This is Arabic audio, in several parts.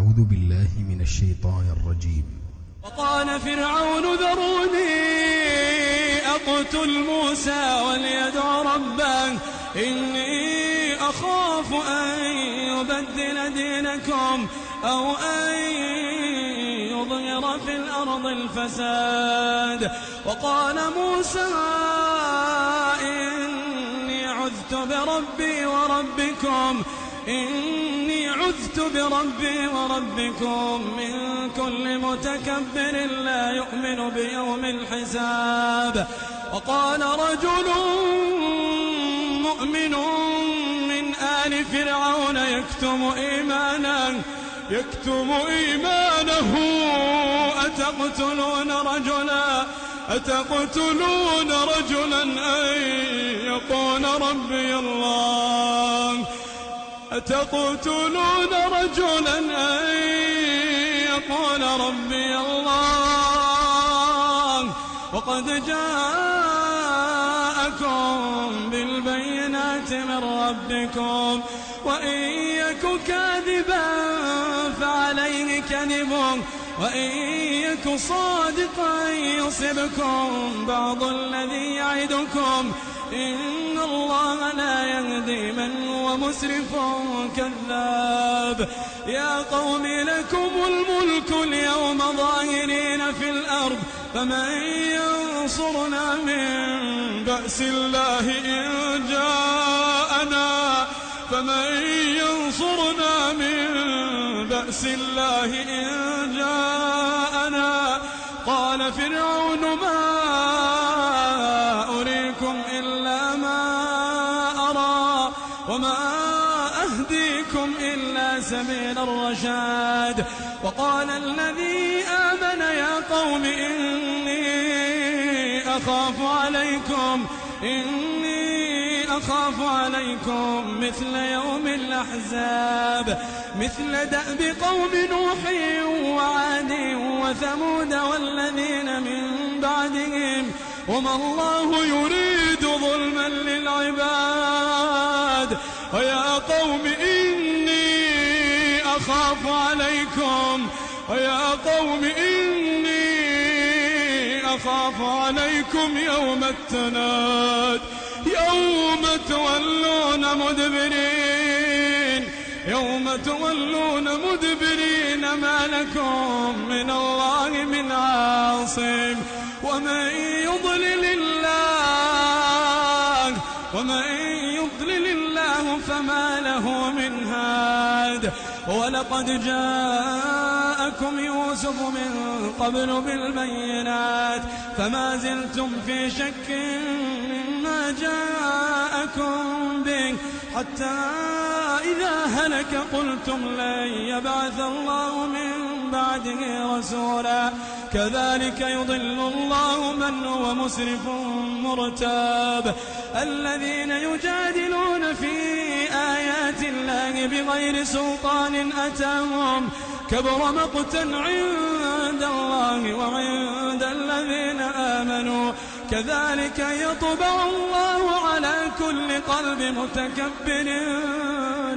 أعوذ بالله من الشيطان الرجيم. وقال فرعون ذروني أقتل موسى وليدع ربه إني أخاف أن يبدل دينكم أو أن يظهر في الأرض الفساد. وقال موسى إني عذت بربي وربكم من كل متكبر لا يؤمن بيوم الحساب. وقال رجل مؤمن من آل فرعون يكتم إيمانه أتقتلون رجلا أن يقول ربي الله وقد جاءكم بالبينات من ربكم وإن يك كاذبا فعليه كذبه وإن يك صادقا يصبكم بعض الذي يعدكم إن الله لا يهدي من هو مسرف كذاب. يا قوم لكم الملك اليوم ظاهرين في الأرض فمن ينصرنا من بأس الله إن جاءنا قال فرعون ما أريكم إلا ما أرى وما أهديكم إلا سبيل الرشاد. وقال الذي آمن يا قوم إني أخاف عليكم مثل يوم الأحزاب مثل دأب قوم نوح وعاد وثمود والذين من بعدهم وما الله يريد ظلما للعباد. ويا قوم إني أخاف عليكم يوم التناد يوم تولون مدبرين ما لكم من الله من عاصم. ومن يضلل الله فما له من هاد. ولقد جاءكم يوسف من قبل بالبينات فما زلتم في شك مما جاءكم به حتى إذا هلك قلتم لن يبعث الله من بعده رسولا كذلك يضل الله من هو مسرف مرتاب. الذين يجادلون في آيات الله بغير سلطان أتاهم كبر مقتا عند الله وعند الذين آمنوا كذلك يطبع الله على كل قلب متكبر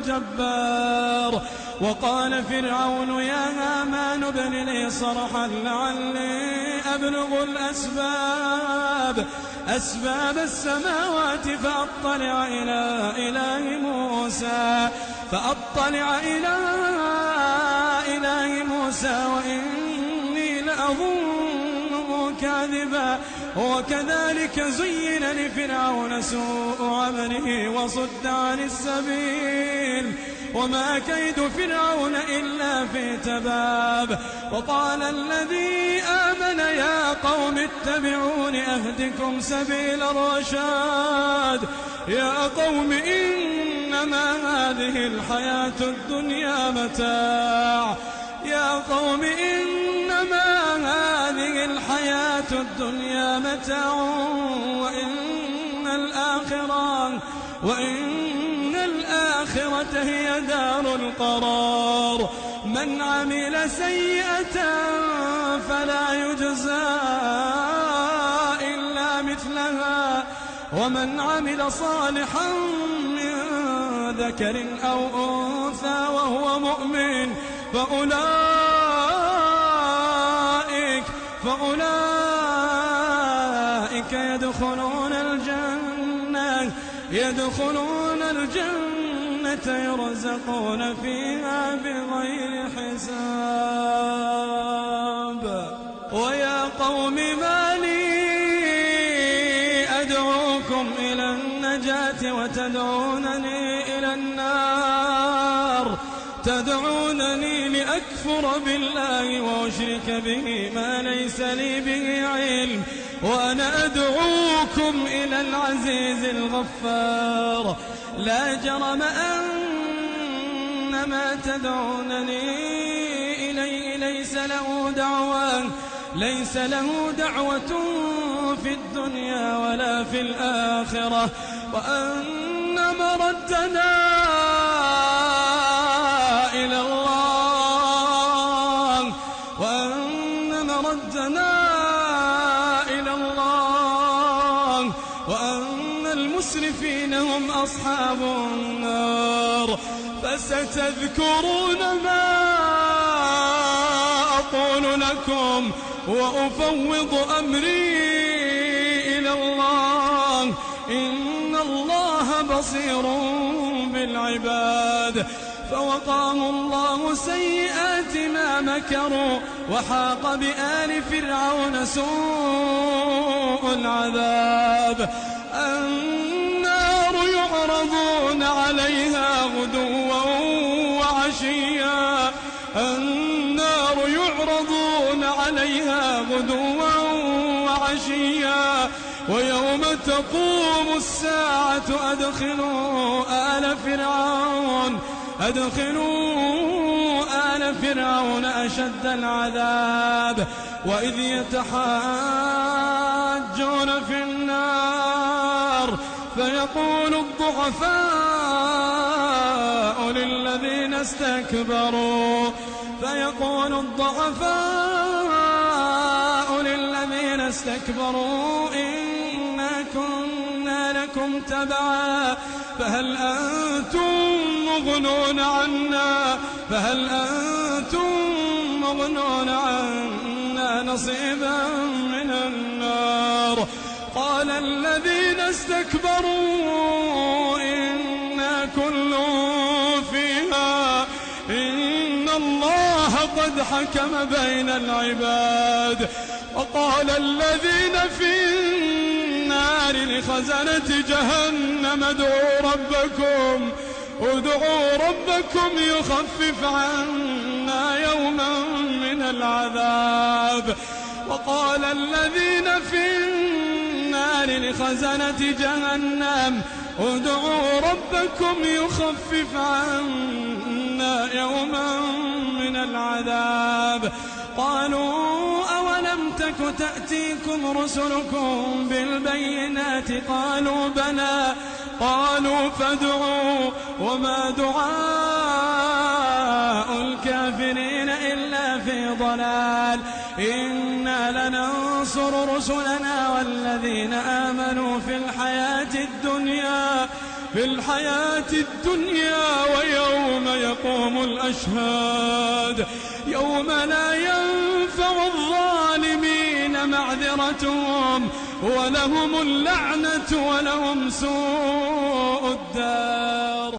جبار. وقال فرعون يا هامان ابن لي صرحا لعلي أبلغ أسباب السماوات فأطلع إلى إله موسى وإني لأظنه كاذبا. وكذلك زين لفرعون سوء عمله وصد عن السبيل وما كيد فرعون إلا في تباب. وقال الذي آمن يا قوم اتبعون أهدكم سبيل الرشاد. يا قوم إنما هذه الحياة الدنيا متاع وإن الآخرة هي دار القرار. من عمل سيئة فلا يجزى إلا مثلها ومن عمل صالحا من ذكر أو أنثى وهو مؤمن فأولئك يدخلون الجنة يرزقون فيها بغير حساب. ويا قوم ما لي أدعوكم إلى النجاة وتدعونني إلى النار، تدعونني لأكفر بالله وأشرك به ما ليس لي به علم، وأنا أدعوكم إلى العزيز الغفار. لا جرم أن ما تدعونني إليه ليس له دعوة في الدنيا ولا في الآخرة، وأن مردنا إلى الله، وأن المسرفين هم أصحاب النار. فستذكرون ما أقول لكم وأفوض أمري إلى الله، إن الله بصير بالعباد. فوقاه الله سيئات ما مكروا، وحاق بآل فرعون سوء العذاب. النار يعرضون عليها غدوا وعشيا، النار يعرضون عليها غدوا وعشيا، ويوم تقوم الساعة أدخلوا آل فرعون أشد العذاب. وإذ يتحاجون في النار فيقول الضعفاء للذين استكبروا إنا كنا لكم تبعا فهل أنتم مغنون عنا نصيبا من النار. قال الذين استكبروا إنا كل فيها إن الله قد حكم بين العباد. وقال الذين في النار لخزنة جهنم ادعوا ربكم يخفف عنا يوما من العذاب. وقال الذين في النار لخزنة جهنم ادعوا ربكم يخفف عنا يوما من العذاب. قالوا أولم تك تأتيكم رسلكم بالبينات قالوا بلى قالوا فادعوا وما دعاء الكافرين إلا في ضلال. إنا لننصر رسلنا والذين آمنوا في الحياة الدنيا ويوم يقوم الأشهاد، يوم لا ينفع الظالمين معذرتهم ولهم اللعنة ولهم سوء الدار.